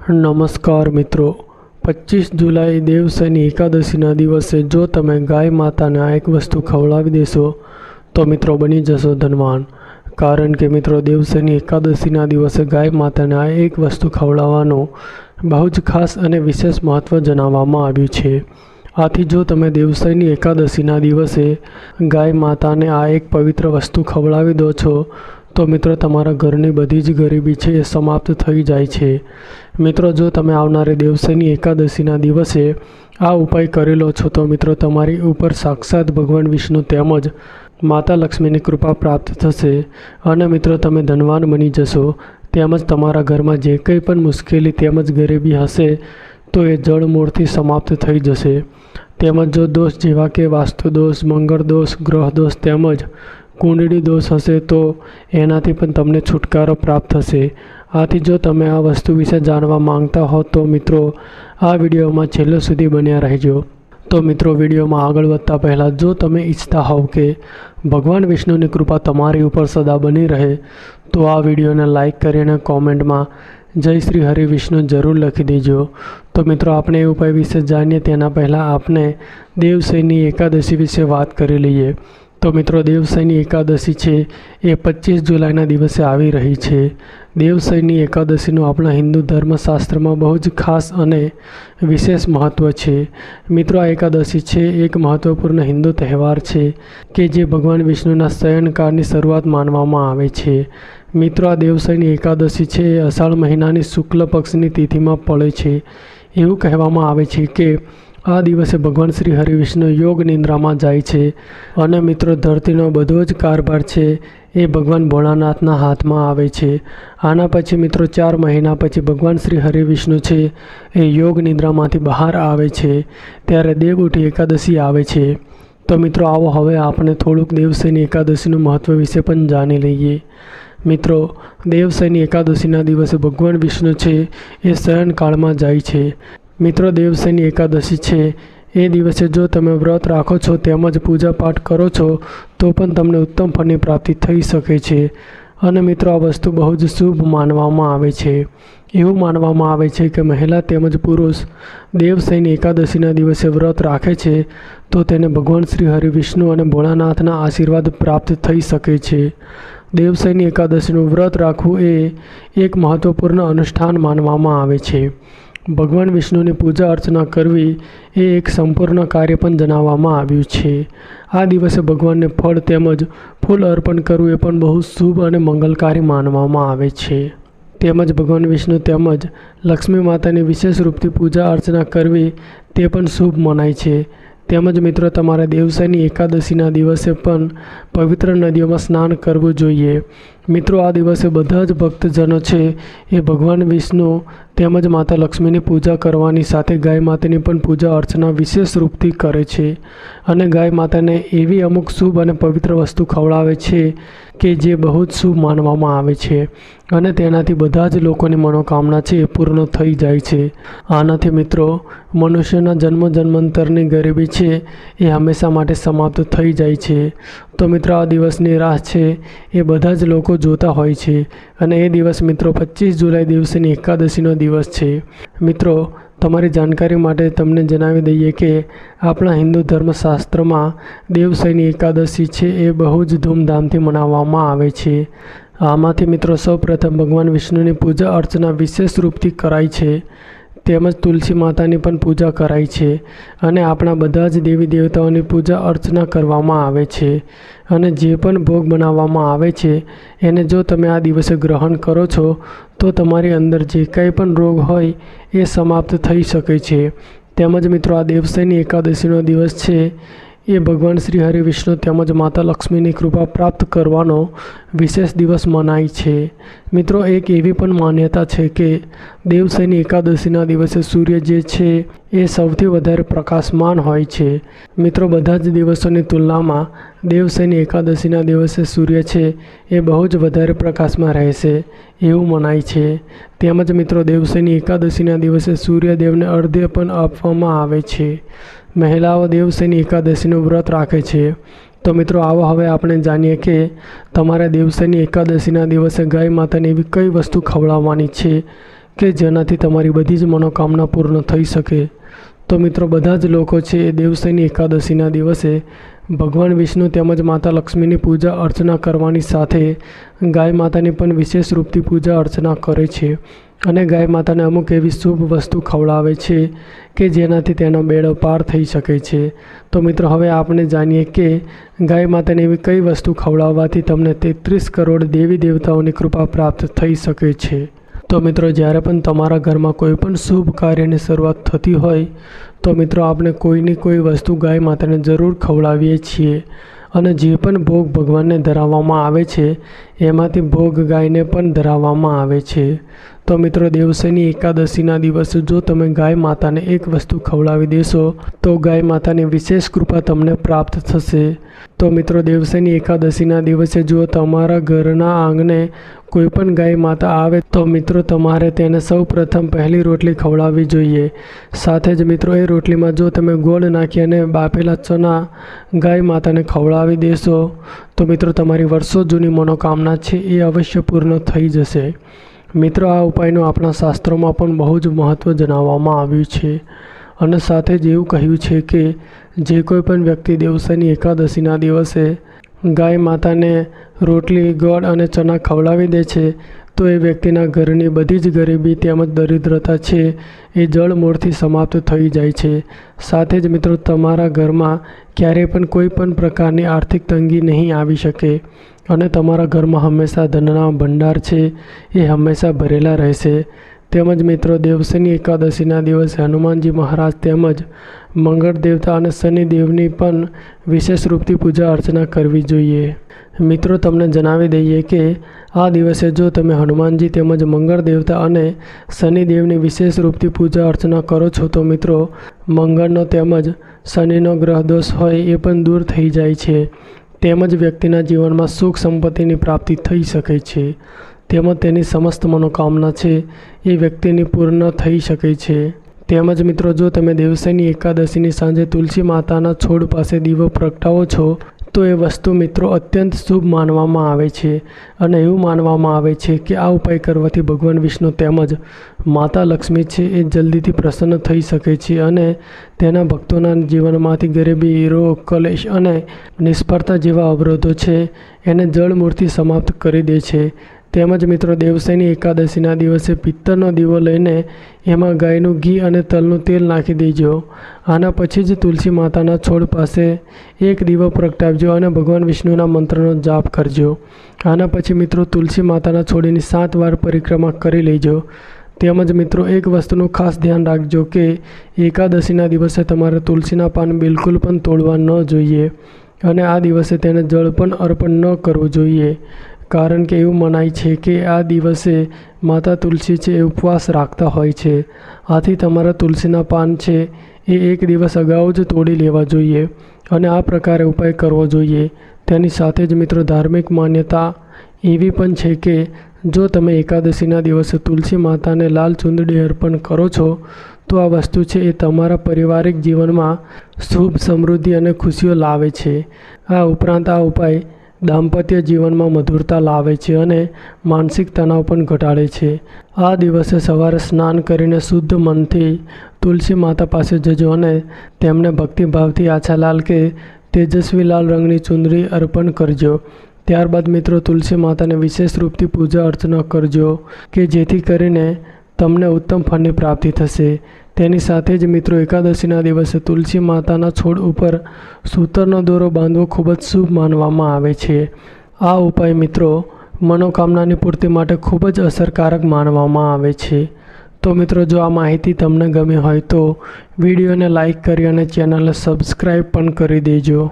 નમસ્કાર મિત્રો, 25 જુલાઈ દેવશયની એકાદશીના દિવસે જો તમે ગાય માતાને આ એક વસ્તુ ખવડાવી દેશો તો મિત્રો બની જશો ધનવાન। કારણ કે મિત્રો દેવશયની એકાદશીના દિવસે ગાય માતાને આ એક વસ્તુ ખવડાવવાનું બહુ જ ખાસ અને વિશેષ મહત્ત્વ જણાવવામાં આવ્યું છે। આથી જો તમે દેવશયની એકાદશીના દિવસે ગાય માતાને આ એક પવિત્ર વસ્તુ ખવડાવી દો છો તો મિત્રો તમારા ઘરની બધી જ ગરીબી છે એ સમાપ્ત થઈ જાય છે। મિત્રો જો તમે આવનારી દેવશયની એકાદશીના દિવસે આ ઉપાય કરેલો છો તો મિત્રો તમારી ઉપર સાક્ષાત ભગવાન વિષ્ણુ તેમજ માતા લક્ષ્મીની કૃપા પ્રાપ્ત થશે અને મિત્રો તમે ધનવાન બની જશો। તેમજ તમારા ઘરમાં જે કંઈ પણ મુશ્કેલી તેમજ ગરીબી હશે તો એ જળમૂળથી સમાપ્ત થઈ જશે। તેમજ જો દોષ જેવા કે વાસ્તુ દોષ, મંગળ દોષ, ગ્રહ દોષ તેમજ કુંડળી દોષ હશે તો એનાથી પણ તમને છુટકારો પ્રાપ્ત થશે। આથી જો તમે આ વસ્તુ વિશે જાણવા માંગતા હો તો મિત્રો આ વિડીયોમાં છેલ્લે સુધી બન્યા રહેજો। તો મિત્રો વિડીયોમાં આગળ વધતા પહેલાં જો તમે ઈચ્છતા હોવ કે ભગવાન વિષ્ણુની કૃપા તમારી ઉપર સદા બની રહે તો આ વિડીયોને લાઈક કરીને કોમેન્ટમાં જય શ્રી હરિ વિષ્ણુ જરૂર લખી દેજો। તો મિત્રો આપણે એ ઉપાય વિશે જાણીએ તેના પહેલાં આપણે દેવશયની એકાદશી વિશે વાત કરી લઈએ। તો મિત્રો દેવશયની એકાદશી છે એ 25 જુલાઈના દિવસે આવી રહી છે। દેવશયની એકાદશીનું આપણા હિન્દુ ધર્મશાસ્ત્રમાં બહુ જ ખાસ અને વિશેષ મહત્ત્વ છે। મિત્રો આ એકાદશી છે એક મહત્ત્વપૂર્ણ હિન્દુ તહેવાર છે કે જે ભગવાન વિષ્ણુના શયનકાળની શરૂઆત માનવામાં આવે છે। મિત્રો આ દેવશયની એકાદશી છે એ અષાઢ મહિનાની શુક્લ પક્ષની તિથિમાં પડે છે। એવું કહેવામાં આવે છે કે આ દિવસે ભગવાન શ્રી હરિવિષ્ણુ યોગ નિંદ્રામાં જાય છે અને મિત્રો ધરતીનો બધો જ કારભાર છે એ ભગવાન ભોળાનાથના હાથમાં આવે છે। આના પછી મિત્રો 4 મહિના પછી ભગવાન શ્રી હરિવિષ્ણુ છે એ યોગ નિંદ્રામાંથી બહાર આવે છે ત્યારે દેવઉઠી એકાદશી આવે છે। તો મિત્રો આવો હવે આપણે થોડુંક દેવશયની એકાદશીનું મહત્ત્વ વિશે પણ જાણી લઈએ। મિત્રો દેવશયની એકાદશીના દિવસે ભગવાન વિષ્ણુ છે એ શયનકાળમાં જાય છે। મિત્રો દેવશયની એકાદશી છે એ દિવસે જો તમે વ્રત રાખો છો તેમજ પૂજા પાઠ કરો છો તો પણ તમને ઉત્તમ ફળની પ્રાપ્તિ થઈ શકે છે અને મિત્રો આ વસ્તુ બહુ જ શુભ માનવામાં આવે છે। એવું માનવામાં આવે છે કે મહિલા તેમજ પુરુષ દેવશયની એકાદશીના દિવસે વ્રત રાખે છે તો તેને ભગવાન શ્રી હરિવિષ્ણુ અને ભોળાનાથના આશીર્વાદ પ્રાપ્ત થઈ શકે છે। દેવશયની એકાદશીનું વ્રત રાખવું એ એક મહત્ત્વપૂર્ણ અનુષ્ઠાન માનવામાં આવે છે। ભગવાન વિષ્ણુની પૂજા અર્ચના કરવી એ એક સંપૂર્ણ કાર્ય પણ જણાવવામાં આવ્યું છે। આ દિવસે ભગવાનને ફળ તેમજ ફૂલ અર્પણ કરવું એ પણ બહુ શુભ અને મંગલકારી માનવામાં આવે છે। તેમજ ભગવાન વિષ્ણુ તેમજ લક્ષ્મી માતાની વિશેષ રૂપથી પૂજા અર્ચના કરવી તે પણ શુભ મનાય છે। તેમજ મિત્રો તમારે દેવશયની એકાદશીના દિવસે પણ પવિત્ર નદીઓમાં સ્નાન કરવું જોઈએ। મિત્રો આ દિવસે બધા જ ભક્તજનો છે એ ભગવાન વિષ્ણુ તેમજ માતા લક્ષ્મીની પૂજા કરવાની સાથે ગાય માતાની પણ પૂજા અર્ચના વિશેષ રૂપથી કરે છે અને ગાય માતાને એવી અમુક શુભ અને પવિત્ર વસ્તુ ખવડાવે છે કે જે બહુ જ શુભ માનવામાં આવે છે અને તેનાથી બધા જ લોકોની મનોકામના છે એ પૂર્ણ થઈ જાય છે। આનાથી મિત્રો મનુષ્યના જન્મ જન્માંતરની ગરીબી છે એ હંમેશા માટે સમાપ્ત થઈ જાય છે। તો મિત્રો આ દિવસની રાહ છે એ બધા જ લોકો જોતા હોય છે અને એ દિવસ મિત્રો 25 જુલાઈ દિવસની એકાદશીનો દિવસ છે। મિત્રો તમારી જાણકારી માટે તમને જણાવી દઈએ કે આપણા હિન્દુ ધર્મશાસ્ત્રમાં દેવશયની એકાદશી છે એ બહુ જ ધૂમધામથી મનાવવામાં આવે છે। આમાંથી મિત્રો સૌપ્રથમ ભગવાન વિષ્ણુની પૂજા અર્ચના વિશેષ રૂપથી કરાય છે તેમજ તુલસી માતાની પણ પૂજા કરાય છે અને આપણા બધા જ દેવી દેવતાઓની પૂજા અર્ચના કરવામાં આવે છે અને જે પણ ભોગ બનાવવામાં આવે છે એને જો તમે આ દિવસે ગ્રહણ કરો છો તો તમારી અંદર જે કંઈ પણ રોગ હોય એ સમાપ્ત થઈ શકે છે। તેમજ મિત્રો આ દેવશયની એકાદશીનો દિવસ છે એ ભગવાન શ્રી હરિવિષ્ણુ તેમજ માતા લક્ષ્મીની કૃપા પ્રાપ્ત કરવાનો વિશેષ દિવસ મનાય છે। મિત્રો એક એવી પણ માન્યતા છે કે દેવશયની એકાદશીના દિવસે સૂર્ય જે છે એ સૌથી વધારે પ્રકાશમાન હોય છે। મિત્રો બધા જ દિવસોની તુલનામાં દેવશયની એકાદશીના દિવસે સૂર્ય છે એ બહુ જ વધારે પ્રકાશમાં રહેશે એવું મનાય છે। તેમજ મિત્રો દેવશયની એકાદશીના દિવસે સૂર્યદેવને અર્ઘ્ય પણ આપવામાં આવે છે। મહિલાઓ દેવશયની એકાદશીનું વ્રત રાખે છે। તો મિત્રો આવો હવે આપણે જાણીએ કે તમારે દેવશયની એકાદશીના દિવસે ગાય માતાને એવી કઈ વસ્તુ ખવડાવવાની છે કે જેનાથી તમારી બધી જ મનોકામના પૂર્ણ થઈ શકે. તો મિત્રો બધા જ લોકો છે એ દેવશયની એકાદશીના દિવસે ભગવાન વિષ્ણુ તેમજ માતા લક્ષ્મીની પૂજા અર્ચના કરવાની સાથે ગાય માતાની પણ વિશેષ રૂપથી પૂજા અર્ચના કરે છે અને ગાય માતાને અમુક એવી શુભ વસ્તુ ખવડાવે છે કે જેનાથી તેનો બેડો પાર થઈ શકે છે. તો મિત્રો હવે આપણે જાણીએ કે ગાય માતાને એવી કઈ વસ્તુ ખવડાવવાથી તમને 33 કરોડ દેવી દેવતાઓની કૃપા પ્રાપ્ત થઈ શકે છે. તો મિત્રો જ્યારે પણ તમારા ઘરમાં કોઈ પણ શુભ કાર્યની શરૂઆત થતી હોય તો મિત્રો આપણે કોઈની કોઈ વસ્તુ ગાય માતાને જરૂર ખવડાવીએ છીએ અને જે પણ ભોગ ભગવાનને ધરાવવામાં આવે છે એમાંથી ભોગ ગાયને પણ ધરાવવામાં આવે છે. તો મિત્રો દેવશયની એકાદશીના દિવસે જો તમે ગાય માતાને એક વસ્તુ ખવડાવી દેશો તો ગાય માતાની વિશેષ કૃપા તમને પ્રાપ્ત થશે. તો મિત્રો દેવશયની એકાદશીના દિવસે જો તમારા ઘરના આંગણે કોઈ પણ ગાય માતા આવે તો મિત્રો તમારે તેને સૌ પ્રથમ પહેલી રોટલી ખવડાવવી જોઈએ. સાથે જ મિત્રો એ રોટલીમાં જો તમે ગોળ નાખી અને બાફેલા ચણા ગાય માતાને ખવડાવી દેશો તો મિત્રો તમારી વર્ષો જૂની મનોકામના છે એ અવશ્ય પૂર્ણ થઈ જશે. મિત્રો આ ઉપાયનું આપણા શાસ્ત્રોમાં પણ બહુ જ મહત્ત્વ જણાવવામાં આવ્યું છે અને સાથે જ એવું કહ્યું છે કે જે કોઈ પણ વ્યક્તિ દેવશયની એકાદશીના દિવસે ગાય માતાને રોટલી ગોળ અને ચણા ખવડાવી દે છે તો એ વ્યક્તિના ઘરની બધી જ ગરીબી તેમજ દરિદ્રતા છે એ જળમૂળથી સમાપ્ત થઈ જાય છે. સાથે જ મિત્રો તમારા ઘરમાં ક્યારેય પણ કોઈ પણ પ્રકારની આર્થિક તંગી નહીં આવી શકે અને તમારા ઘરમાં હંમેશા ધનના ભંડાર છે એ હંમેશા ભરેલા રહેશે. તેમજ મિત્રો દેવશયની એકાદશીના દિવસે હનુમાનજી મહારાજ તેમજ મંગળ દેવતા અને શનિદેવની પણ વિશેષ રૂપથી પૂજા અર્ચના કરવી જોઈએ. મિત્રો તમને જણાવી દઈએ કે આ દિવસે જો તમે હનુમાનજી તેમજ મંગળ દેવતા અને શનિદેવની વિશેષ રૂપથી પૂજા અર્ચના કરો છો તો મિત્રો મંગળનો તેમજ શનિનો ગ્રહ દોષ હોય એ પણ દૂર થઈ જાય છે તેમજ વ્યક્તિના જીવનમાં સુખ સંપત્તિની પ્રાપ્તિ થઈ શકે છે તેમજ તેની સમસ્ત મનોકામના છે એ વ્યક્તિની પૂર્ણ થઈ શકે છે. તેમજ મિત્રો જો તમે દેવશયની એકાદશીની સાંજે તુલસી માતાના છોડ પાસે દીવો પ્રગટાવો છો તો એ વસ્તુ મિત્રો અત્યંત શુભ માનવામાં આવે છે અને એવું માનવામાં આવે છે કે આ ઉપાય કરવાથી ભગવાન વિષ્ણુ તેમજ માતા લક્ષ્મી છે એ જલ્દીથી પ્રસન્ન થઈ શકે છે અને તેના ભક્તોના જીવનમાંથી ગરીબી, રોગ, કલેશ અને નિષ્ફળતા જેવા અવરોધો છે એને જળમૂળથી સમાપ્ત કરી દે છે. તેમજ મિત્રો દેવશયની એકાદશીના દિવસે પિત્તળનો દીવો લઈને એમાં ગાયનું ઘી અને તલનું તેલ નાખી દેજો. આના પછી જ તુલસી માતાના છોડ પાસે એક દીવો પ્રગટાવજો અને ભગવાન વિષ્ણુના મંત્રનો જાપ કરજો. આના પછી મિત્રો તુલસી માતાના છોડની 7 વાર પરિક્રમા કરી લેજો. તેમજ મિત્રો એક વસ્તુનું ખાસ ધ્યાન રાખજો કે એકાદશીના દિવસે તમારે તુલસીના પાન બિલકુલ પણ તોડવા ન જોઈએ અને આ દિવસે તેને જળ પણ અર્પણ ન કરવું જોઈએ. કારણ કે એવું મનાય છે કે આ દિવસે માતા તુલસી છે એ ઉપવાસ રાખતા હોય છે. આથી તમારા તુલસીના પાન છે એ એક દિવસ અગાઉ જ તોડી લેવા જોઈએ અને આ પ્રકારે ઉપાય કરવો જોઈએ. તેની સાથે જ મિત્રો ધાર્મિક માન્યતા એવી પણ છે કે જો તમે એકાદશીના દિવસે તુલસી માતાને લાલ ચૂંદડી અર્પણ કરો છો તો આ વસ્તુ છે એ તમારા પારિવારિક જીવનમાં શુભ સમૃદ્ધિ અને ખુશીઓ લાવે છે. આ ઉપરાંત આ ઉપાય દાંપત્ય જીવનમાં મધુરતા લાવે છે અને માનસિક તણાવ પણ ઘટાડે છે. આ દિવસે સવારે સ્નાન કરીને શુદ્ધ મનથી તુલસી માતા પાસે જજો અને તેમને ભક્તિભાવથી આછા લાલ કે તેજસ્વી લાલ રંગની ચૂંદડી અર્પણ કરજો. ત્યારબાદ મિત્રો તુલસી માતાને વિશેષ રૂપથી પૂજા અર્ચના કરજો કે જેથી કરીને તમને ઉત્તમ ફળની પ્રાપ્તિ થશે. તેની સાથે જ મિત્રો એકાદશીના દિવસે તુલસી માતાના છોડ ઉપર સૂતરનો દોરો બાંધવો ખૂબ જ શુભ માનવામાં આવે છે. આ ઉપાય મિત્રો મનોકામનાની પૂર્તિ માટે ખૂબ જ અસરકારક માનવામાં આવે છે. તો મિત્રો જો આ માહિતી તમને ગમી હોય તો વિડીયોને લાઈક કરી અને ચેનલને સબસ્ક્રાઈબ પણ કરી દેજો.